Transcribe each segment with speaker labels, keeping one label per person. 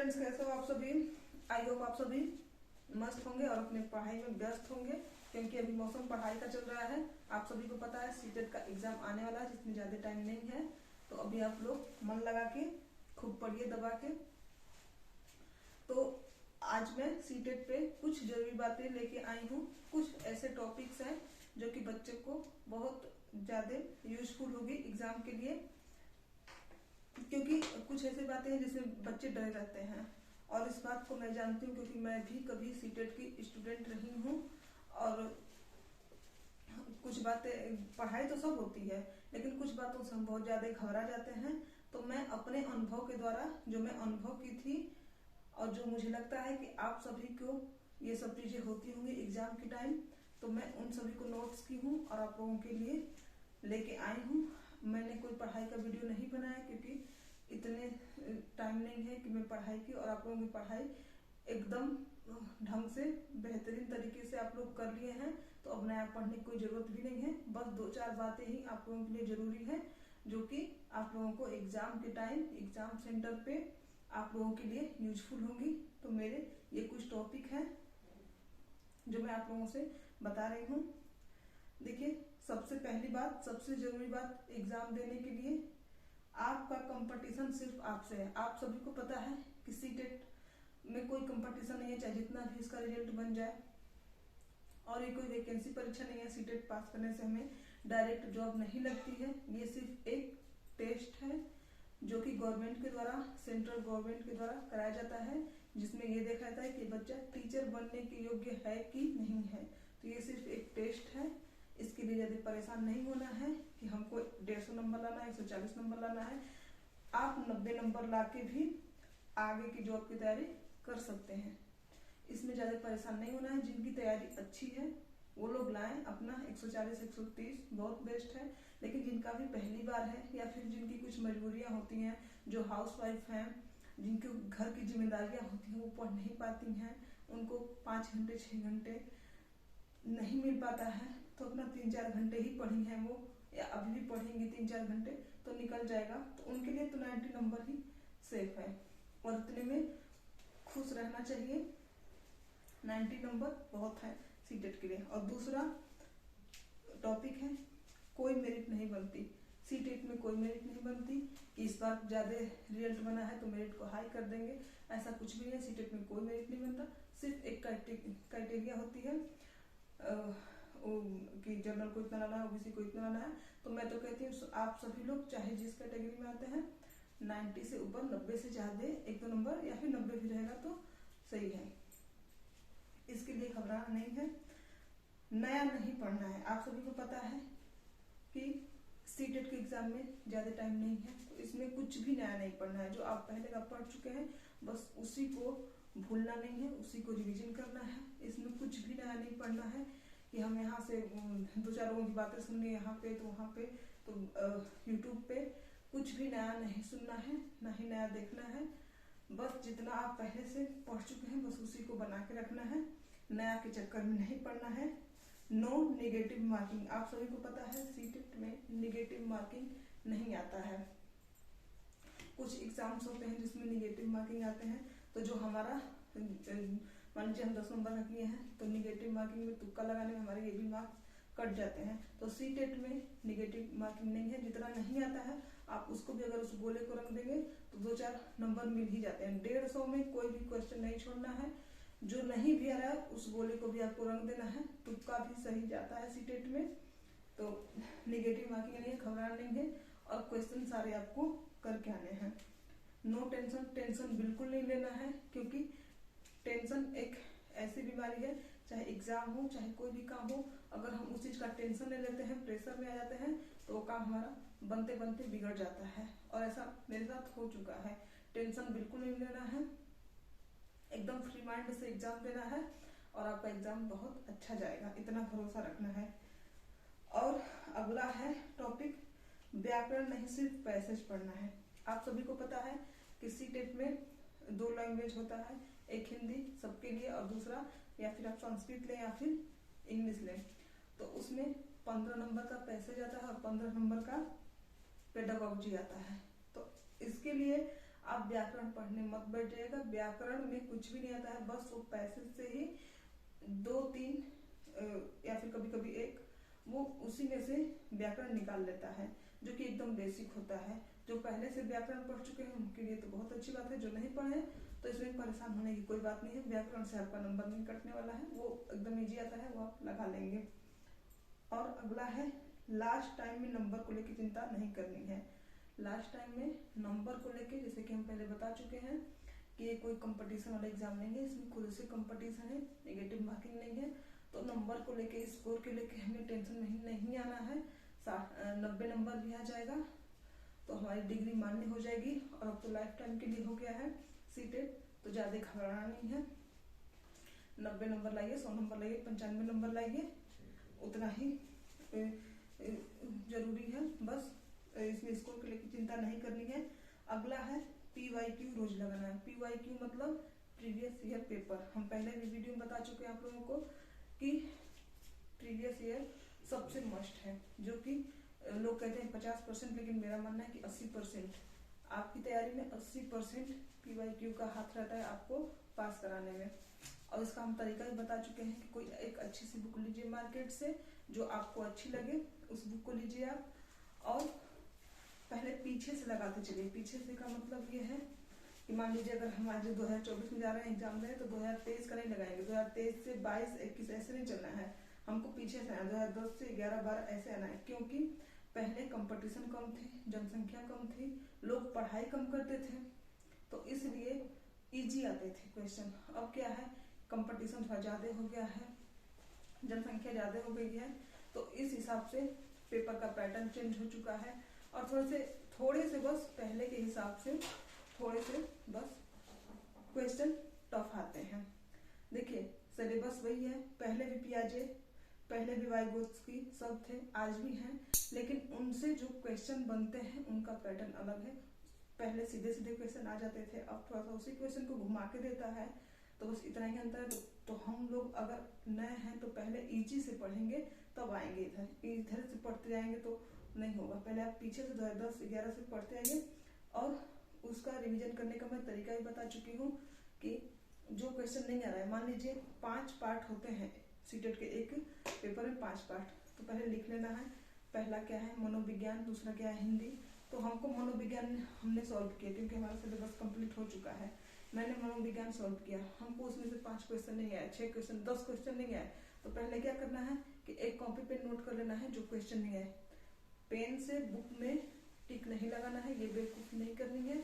Speaker 1: Friends, कैसे हो आप सभी। आई होप आप सभी मस्त होंगे और अपने पढ़ाई में व्यस्त होंगे, क्योंकि अभी मौसम पढ़ाई का चल रहा है। आप सभी को पता है सीटेट का एग्जाम आने वाला है, जिसमें ज्यादा टाइम नहीं है। तो अभी आप लोग मन लगा के खूब पढ़िए दबा के। तो आज मैं सीटेट पे कुछ जरूरी बातें लेके आई हूँ। कुछ ऐसे टॉपिक्स हैं जो कि बच्चे को बहुत ज्यादा यूजफुल होगी एग्जाम के लिए, क्योंकि कुछ ऐसी बातें हैं जिसमें बच्चे डरे रहते हैं। और इस बात को मैं जानती हूँ, क्योंकि मैं भी कभी सीटेट की स्टूडेंट रही हूँ। और कुछ बातें, पढ़ाई तो सब होती है, लेकिन कुछ बातों से हम बहुत ज्यादा घबरा जाते हैं। तो मैं अपने अनुभव के द्वारा, जो मैं अनुभव की थी और जो मुझे लगता है कि आप सभी को ये सब चीजें होती होंगी एग्जाम के टाइम, तो मैं उन सभी को नोट्स की हूँ और आप लोगों के लिए लेके आई हूँ। मैंने कोई पढ़ाई का वीडियो नहीं बनाया, क्योंकि इतने टाइम नहीं है कि मैं पढ़ाई की और आप लोगों की पढ़ाई एकदम ढंग से बेहतरीन तरीके से आप लोग कर लिए हैं। तो अब नया पढ़ने की कोई जरूरत भी नहीं है। बस 2-4 बातें ही आप लोगों के लिए जरूरी है, जो कि आप लोगों को एग्जाम के टाइम एग्जाम सेंटर पे आप लोगों के लिए यूजफुल होंगी। तो मेरे ये कुछ टॉपिक हैं जो मैं आप लोगों से बता रही हूँ। देखिए, सबसे पहली बात, सबसे जरूरी बात एग्जाम देने के लिए, आपका कंपटीशन सिर्फ आपसे है। आप सभी को पता है कि सीटेट में कोई कंपटीशन नहीं है, चाहे जितना भी इसका रिजल्ट बन जाए। और ये कोई वैकेंसी परीक्षा नहीं है। सीटेट पास करने से हमें डायरेक्ट जॉब नहीं लगती है। ये सिर्फ एक टेस्ट है जो कि गवर्नमेंट के द्वारा, सेंट्रल गवर्नमेंट के द्वारा कराया जाता है, जिसमें ये देखा जाता है कि बच्चा टीचर बनने के योग्य है कि नहीं है। तो ये सिर्फ एक टेस्ट है। इसके लिए ज्यादा परेशान नहीं होना है कि हमको 150 नंबर लाना है, 140 नंबर लाना है। आप 90 नंबर लाके भी आगे की जॉब की तैयारी कर सकते हैं। इसमें ज्यादा परेशान नहीं होना है। जिनकी तैयारी अच्छी है वो लोग लाएं अपना 140 130, बहुत बेस्ट है। लेकिन जिनका भी पहली बार है, या फिर जिनकी कुछ मजबूरियां होती हैं, जो हाउस वाइफ हैं, जिनके घर की जिम्मेदारियां होती हैं, वो पढ़ नहीं पाती हैं, उनको 5 घंटे 6 घंटे नहीं मिल पाता है, तो अपना 3-4 घंटे ही पढ़ी हैं वो, या अभी भी पढ़ेंगे 3-4 घंटे तो निकल जाएगा। तो उनके लिए तो 90 नंबर ही सेफ है और इतने में खुश रहना चाहिए। 90 नंबर बहुत है सीटेट के लिए। और दूसरा टॉपिक है, कोई मेरिट नहीं बनती। सीटेट में कोई मेरिट नहीं बनती कि इस बार ज्यादा रिजल्ट बना है तो मेरिट को हाई कर देंगे, ऐसा कुछ भी है। सीटेट में कोई मेरिट नहीं बनता। सिर्फ एक क्राइटेरिया होती है कि जनरल को इतना लाना है, ओबीसी को इतना लाना है। तो मैं तो कहती हूँ आप सभी लोग चाहे जिस कैटेगरी में आते हैं, 90 से ऊपर, 90 से ज्यादा 1-2 नंबर, या फिर 90 भी रहेगा तो सही है। इसके लिए घबराना नहीं है, नया नहीं पढ़ना है। आप सभी को पता है कि सीटेट के एग्जाम में ज्यादा टाइम नहीं है, तो इसमें कुछ भी नया नहीं पढ़ना है। जो आप पहले का पढ़ चुके हैं बस उसी को भूलना नहीं है, उसी को रिवीजन करना है। इसमें कुछ भी नया नहीं पढ़ना है कि हम यहाँ से 2-4 लोगों की बातें सुननी है, यहाँ पे तो वहाँ पे, तो यूट्यूब पे कुछ भी नया नहीं सुनना है, ना ही नया देखना है। बस जितना आप पहले से पढ़ चुके हैं बस उसी को बना के रखना है, नया के चक्कर में नहीं पढ़ना है। No negative marking. आप सभी को पता है सीटेट में नेगेटिव मार्किंग नहीं आता है। कुछ एग्जाम्स होते हैं जिसमें नेगेटिव मार्किंग आते हैं, तो जो हमारा, मान लीजिए हम 10 नंबर का किए हैं, तो नेगेटिव मार्किंग में तुक्का लगाने में हमारे ये भी मार्क्स कट जाते हैं। तो सीटेट में नेगेटिव मार्किंग नहीं है। जितना नहीं आता है आप उसको भी अगर उस गोले को रख देंगे तो 2-4 नंबर मिल ही जाते हैं। 150 में कोई भी क्वेश्चन नहीं छोड़ना है। जो नहीं भी आ रहा है उस गोले को भी आपको रंग देना है। तुक्का भी सही जाता है सीटेट में। तो नेगेटिव मार्किंग नहीं है, घबराना नहीं है, और क्वेश्चन सारे आपको करके आने हैं। नो टेंशन, टेंशन बिल्कुल नहीं लेना है, क्योंकि टेंशन एक ऐसी बीमारी है, चाहे एग्जाम हो चाहे कोई भी काम हो, अगर हम उस चीज का टेंशन ले लेते हैं, प्रेशर में आ जाते हैं, तो वो काम हमारा बनते बनते बिगड़ जाता है। और ऐसा मेरे साथ हो चुका है। टेंशन बिल्कुल नहीं लेना है, एकदम फ्री माइंड से एग्जाम देना है और आपका एग्जाम बहुत अच्छा जाएगा, इतना भरोसा रखना है। और अगला है टॉपिक, व्याकरण नहीं सिर्फ पैसेज पढ़ना है। आप सभी को पता है कि सीटेट में 2 लैंग्वेज होता है, एक हिंदी सबके लिए और दूसरा या फिर आप संस्कृत लें या फिर इंग्लिश लें। तो उसमें 15 नंबर का पैसेज आता है और 15 नंबर का पेडागॉजी आता है। तो इसके लिए आप व्याकरण पढ़ने मत बैठ जाइएगा। व्याकरण में कुछ भी नहीं आता है, बस वो पैसेज से ही 2-3 या फिर कभी कभी एक, वो उसी में से व्याकरण निकाल लेता है, जो कि एकदम बेसिक होता है। जो पहले से व्याकरण पढ़ चुके हैं उनके लिए तो बहुत अच्छी बात है, जो नहीं पढ़े तो इसमें परेशान होने की कोई बात नहीं है। व्याकरण से आपका नंबर नहीं कटने वाला है, वो एकदम ईजी आता है, वो आप लगा लेंगे। और अगला है, लास्ट टाइम में नंबर को लेकर चिंता नहीं करनी है। लास्ट टाइम में नंबर को लेके, जैसे कि हम पहले बता चुके हैं कि ये कोई कंपटीशन वाला एग्जाम नहीं है, इसमें खुद से कंपटीशन है, नेगेटिव मार्किंग नहीं है। तो नंबर को लेके, स्कोर के लेके हमें टेंशन नहीं आना है। 90 नंबर भी आ जाएगा तो हमारी डिग्री मान्य हो जाएगी। और अब तो लाइफ टाइम के लिए हो गया है सीटेड, तो ज्यादा घबराना नहीं है। 90 नंबर लाइए, 100 नंबर लाइए, 95 नंबर लाइए, उतना ही जरूरी है। बस इसमें स्कोर के लेकर चिंता नहीं करनी है। अगला है PYQ रोज लगाना है। PYQ मतलब प्रीवियस ईयर पेपर। हम पहले भी वीडियो में बता चुके हैं आप लोगों को कि प्रीवियस ईयर सबसे मस्ट है, जो कि लोग कहते हैं 50%, लेकिन मेरा मानना है कि 80%। आपकी तैयारी में 80% PYQ का हाथ रहता है आपको पास कराने में। और इसका हम तरीका भी बता चुके हैं कि कोई एक अच्छी सी बुक लीजिए मार्केट से, जो आपको अच्छी लगे उस बुक को लीजिए आप, और पहले पीछे से लगाते चलिए। पीछे से का मतलब ये है कि मान लीजिए अगर हम आज 2024 में जा रहे हैं एग्जाम देने, तो 2023 का नहीं लगाएंगे, 2023 से 22, 21 ऐसे नहीं चलना है, हमको पीछे से आना, 2010 से 11, 12 ऐसे आना है। क्योंकि पहले कंपटीशन कम थी, जनसंख्या कम थी, लोग पढ़ाई कम करते थे, तो इसलिए इजी आते थे क्वेश्चन। अब क्या है, कंपटीशन थोड़ा ज्यादा हो गया है, जनसंख्या ज्यादा हो गई है, तो इस हिसाब से पेपर का पैटर्न चेंज हो चुका है। और थोड़े से बस पहले के हिसाब से थोड़े से बस क्वेश्चन टफ आते हैं। देखिए सिलेबस वही है, पहले भी पियाजे, पहले भी वाइगोत्स्की सब थे, आज भी हैं, लेकिन उनसे जो क्वेश्चन बनते हैं उनका पैटर्न अलग है। पहले सीधे सीधे क्वेश्चन आ जाते थे, अब थोड़ा सा उसी क्वेश्चन को घुमा के देता है, तो बस इतना ही अंतर है। तो हम लोग अगर नए हैं तो पहले इजी से पढ़ेंगे, तब आएंगे इधर से पढ़ते जाएंगे तो नहीं होगा। पहले आप पीछे से 2010-11 से पढ़ते आइए, और उसका रिवीजन करने का मैं तरीका भी बता चुकी हूँ कि जो क्वेश्चन नहीं आ रहा है, मान लीजिए 5 पार्ट होते हैं सीटेट के, एक पेपर में 5 पार्ट, तो पहले लिख लेना है। पहला क्या है, मनोविज्ञान, दूसरा क्या है, हिंदी। तो हमको मनोविज्ञान हमने सॉल्व किया क्योंकि हमारा सिलेबस कंप्लीट हो चुका है। मैंने मनोविज्ञान सॉल्व किया, हमको उसमें से 5 क्वेश्चन नहीं आए, 6 क्वेश्चन, 10 क्वेश्चन नहीं आए। तो पहले क्या करना है कि एक कॉपी पे नोट कर लेना है जो क्वेश्चन नहीं आए। पेन से बुक में टिक नहीं लगाना है, ये बेवकूफी नहीं करनी है।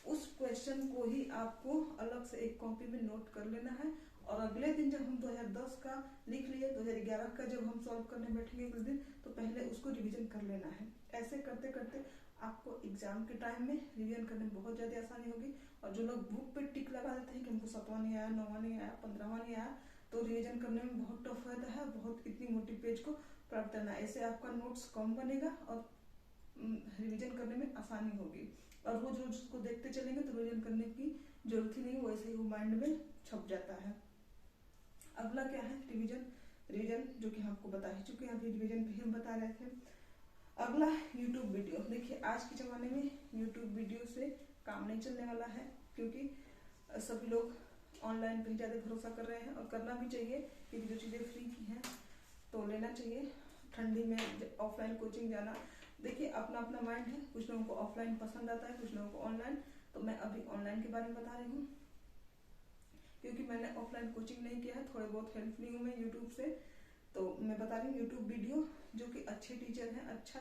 Speaker 1: उस क्वेश्चन को ही आपको अलग से एक कॉपी में नोट कर लेना है, और अगले दिन जब हम 2010 का लिख लिए, 2011 का जब हम सॉल्व करने बैठेंगे उस दिन, तो पहले उसको रिवीजन कर लेना है। ऐसे करते करते आपको एग्जाम के टाइम में रिवीजन करने में बहुत ज्यादा आसानी होगी। और जो लोग बुक पे टिक लगा देते हैं कि हमको 7वां नहीं आया, 9वां नहीं आया, 15वां नहीं आया, तो रिवीजन करने में बहुत टफ रहता है, बहुत इतनी मोटी पेज को प्राप्त करना। ऐसे आपका नोट्स कम बनेगा और रिवीजन करने में आसानी होगी। और रोज रोज उसको देखते चलेंगे तो रिवीजन करने की जरूरत ही नहीं, वैसे ही वो माइंड में छप जाता है। अगला क्या है, रिवीजन जो कि हम आपको बता ही चुके हैं, अभी रिवीजन भी हम बता रहे थे। अगला यूट्यूब वीडियो। देखिए आज के जमाने में यूट्यूब वीडियो से काम नहीं चलने वाला है, क्योंकि सभी लोग ऑनलाइन पे ज्यादा भरोसा कर रहे हैं, और करना भी चाहिए क्योंकि जो चीजें फ्री की हैं तो लेना चाहिए। ठंडी में ऑफलाइन कोचिंग जाना, देखिए अपना अपना माइंड है, कुछ लोगों को ऑफलाइन पसंद आता है, कुछ लोगों को ऑनलाइन। तो मैं अभी ऑनलाइन के बारे में बता रही हूँ, क्योंकि मैंने ऑफलाइन कोचिंग नहीं किया है, थोड़े बहुत हेल्प ली हूँ मैं यूट्यूब से। तो मैं बता रही हूँ यूट्यूब वीडियो, जो कि अच्छे टीचर हैं, अच्छा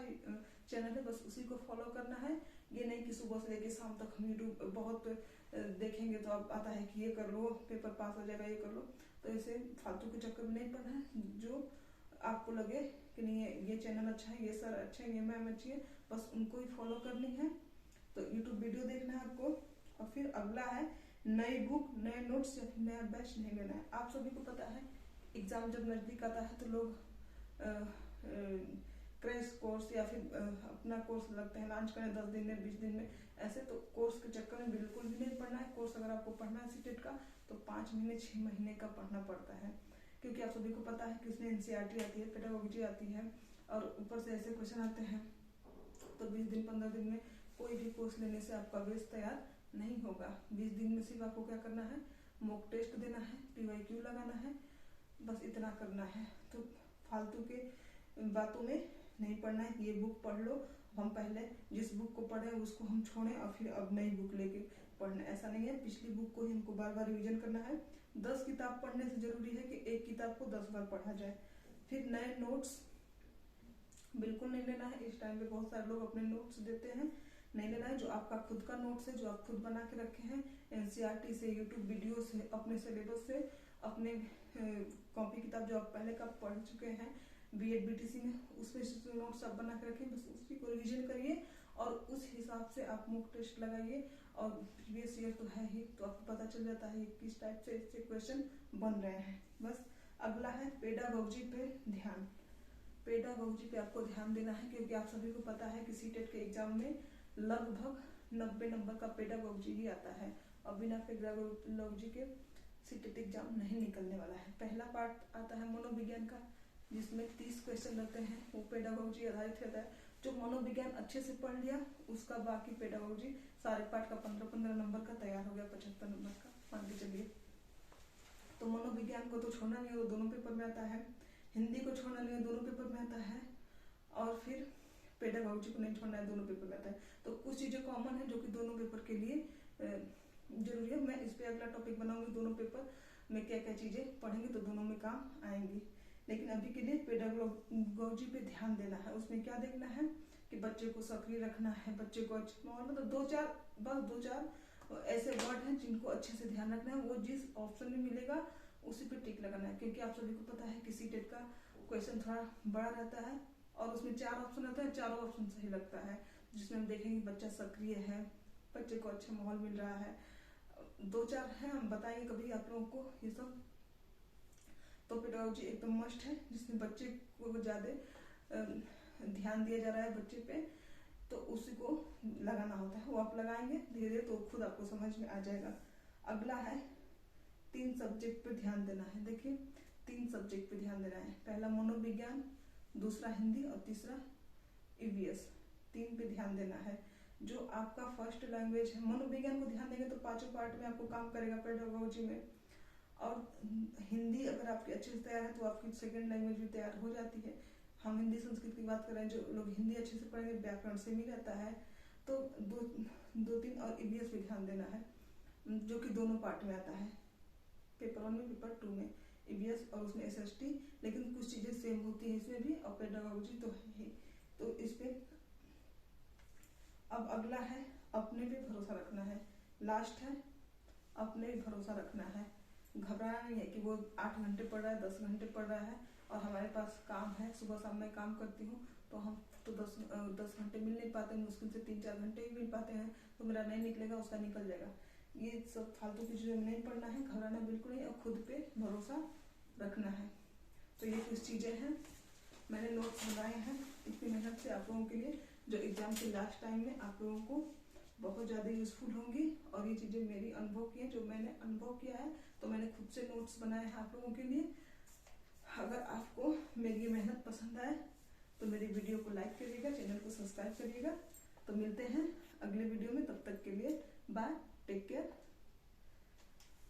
Speaker 1: चैनल है, बस उसी को फॉलो करना है। ये नहीं कि सुबह से लेकर शाम तक हम यूट्यूब बहुत देखेंगे तो अब आता है कि ये कर लो, पेपर पास हो जाएगा, ये कर लो। तो इसे फालतू के चक्कर में नहीं पढ़ना है। जो आपको लगे कि नहीं ये चैनल अच्छा है, ये सर अच्छे हैं, ये मैम अच्छी है, बस उनको ही फॉलो करनी है। तो यूट्यूब वीडियो देखना है आपको। और फिर अगला है नई बुक, नए नोट्स या फिर नया बैच नहीं लेना है। आप सभी को पता है एग्जाम जब नजदीक आता है तो लोग क्रैश कोर्स या फिर अपना कोर्स लगते हैं लॉन्च करें 10 दिन में, 20 दिन में, ऐसे। तो कोर्स के चक्कर में बिल्कुल भी नहीं पढ़ना है। कोर्स अगर आपको पढ़ना है सीटेट का तो 5 महीने 6 महीने का पढ़ना पड़ता है, क्योंकि आप सभी को पता है कि उसमें NCERT आती है, पेडागोजी आती है, और ऊपर से ऐसे क्वेश्चन आते हैं। तो 20 दिन 15 दिन में कोई भी कोर्स लेने से आपका बेस तैयार नहीं होगा। 20 दिन में सिर्फ आपको क्या करना है, मॉक टेस्ट देना है, PYQ लगाना है, बस इतना करना है। तो फालतू के बातों में नहीं पढ़ना है। ये बुक पढ़ लो, हम पहले जिस बुक को पढ़े उसको हम छोड़ें और फिर अब नई बुक लेके पढ़ना, ऐसा नहीं है। पिछली बुक को ही हमको बार बार रिवीजन करना है। 10 किताब पढ़ने से जरूरी है कि एक किताब को 10 बार पढ़ा जाए। फिर नए नोट्स बिल्कुल नहीं लेना है। इस टाइम पे बहुत सारे लोग अपने नोट्स देते हैं, नहीं लेना है। जो आपका खुद का नोट्स है, जो आप खुद बना के रखे हैं, NCERT से, यूट्यूब वीडियो से, अपने सिलेबस से, अपने कॉपी किताब जो आप पहले का पढ़ चुके हैं BEd BTC में, उसमें नोट्स आप बना के रखिए, बस उसी को रिविजन करिए और उस हिसाब से आप मॉक टेस्ट लगाइए। और प्रीवियस ईयर तो है ही, तो आपको पता चल जाता है किस टाइप से इससे क्वेश्चन बन रहे हैं। बस अगला है पेडागोजी पे ध्यान। पेडागोजी पे आपको ध्यान देना है, क्योंकि आप सभी को पता है कि सीटेट के एग्जाम में लगभग 90 नंबर का पेडागोजी ही आता है और बिना पेडागोजी के सीटेट एग्जाम नहीं निकलने वाला है। पहला पार्ट आता है मनोविज्ञान का, जिसमें 30 क्वेश्चन रहते हैं, वो पेडागोजी आधारित रहता है। जो मनोविज्ञान अच्छे से पढ़ लिया उसका बाकी पेडागोजी सारे पार्ट का 15-15 नंबर का तैयार हो गया, 75 नंबर का मान के चलिए। तो मनोविज्ञान को तो छोड़ना नहीं है, वो दोनों पेपर में आता है। हिंदी को छोड़ना नहीं है, दोनों पेपर में आता है। और फिर पेडागोजी को नहीं छोड़ना है, दोनों पेपर में आता है। तो कुछ चीजें कॉमन है जो कि दोनों पेपर के लिए जरूरी है। मैं इस पे अगला टॉपिक बनाऊंगी, दोनों पेपर में क्या क्या चीजें पढ़ेंगे तो दोनों में काम आएंगी। लेकिन अभी के लिए पेडागोजी पे ध्यान देना है। उसमें क्या देखना है कि बच्चे को सक्रिय रखना है, बच्चे को मतलब 2-4 ऐसे वर्ड हैं जिनको अच्छे से ध्यान रखना है। वो जिस ऑप्शन में मिलेगा उसी पे टिक लगाना है, क्योंकि आप सभी को पता है कि सीटेट का क्वेश्चन थोड़ा बड़ा रहता है और उसमें 4 ऑप्शन रहता है, चारों ऑप्शन सही लगता है, जिसमें हम देखेंगे बच्चा सक्रिय है, बच्चे को अच्छा माहौल मिल रहा है। 2-4 है, हम बताएंगे कभी आप लोगों को ये सब। तो पेडागोजी एकदम मस्ट है, जिसमें बच्चे को ज्यादा ध्यान दिया जा रहा है बच्चे पे, तो उसी को लगाना होता है। वो आप लगाएंगे धीरे धीरे तो खुद आपको समझ में आ जाएगा। अगला है 3 सब्जेक्ट पे ध्यान देना है। देखिए 3 सब्जेक्ट पे ध्यान देना है। पहला मनोविज्ञान, दूसरा हिंदी और तीसरा EVS। 3 पे ध्यान देना है। जो आपका फर्स्ट लैंग्वेज है, मनोविज्ञान को ध्यान देंगे तो 5 पार्ट में आपको काम करेगा पेडागोजी में। और हिंदी अगर आपकी अच्छे से तैयार है तो आपकी सेकंड लैंग्वेज भी तैयार हो जाती है। हम हिंदी संस्कृत की बात करें, जो लोग हिंदी अच्छे से पढ़ेंगे व्याकरण से भी रहता है। तो 2-3 और EVS पे ध्यान देना है, जो कि दोनों पार्ट में आता है, पेपर 1 में, पेपर 2 में EVS और उसमें SST। लेकिन कुछ चीजें सेम होती है इसमें भी, और पेडागोजी तो है ही। तो इस पे अब अगला है अपने पे भरोसा रखना है। लास्ट है अपने पे भरोसा रखना है। घबराना नहीं है कि वो 8 घंटे पढ़ रहा है, 10 घंटे पढ़ रहा है और हमारे पास काम है, सुबह शाम मैं काम करती हूँ, तो हम तो 10 घंटे मिल नहीं पाते, मुश्किल से 3-4 घंटे ही मिल पाते हैं, तो मेरा नहीं निकलेगा, उसका निकल जाएगा। ये सब फालतू की चीजें नहीं पढ़ना है, घबराना बिल्कुल नहीं, और खुद पे भरोसा रखना है। तो ये कुछ चीजें हैं, मैंने नोट्स बनाए हैं इतनी मेहनत से आप लोगों के लिए, जो एग्जाम के लास्ट टाइम में आप लोगों को बहुत ज़्यादा यूजफुल होंगी। और ये चीज़ें मेरी अनुभव की है, जो मैंने अनुभव किया है, तो मैंने खुद से नोट्स बनाए हैं आप लोगों के लिए। अगर आपको मेरी ये मेहनत पसंद आए तो मेरी वीडियो को लाइक करिएगा, चैनल को सब्सक्राइब करिएगा। तो मिलते हैं अगले वीडियो में, तब तक के लिए बाय, टेक केयर।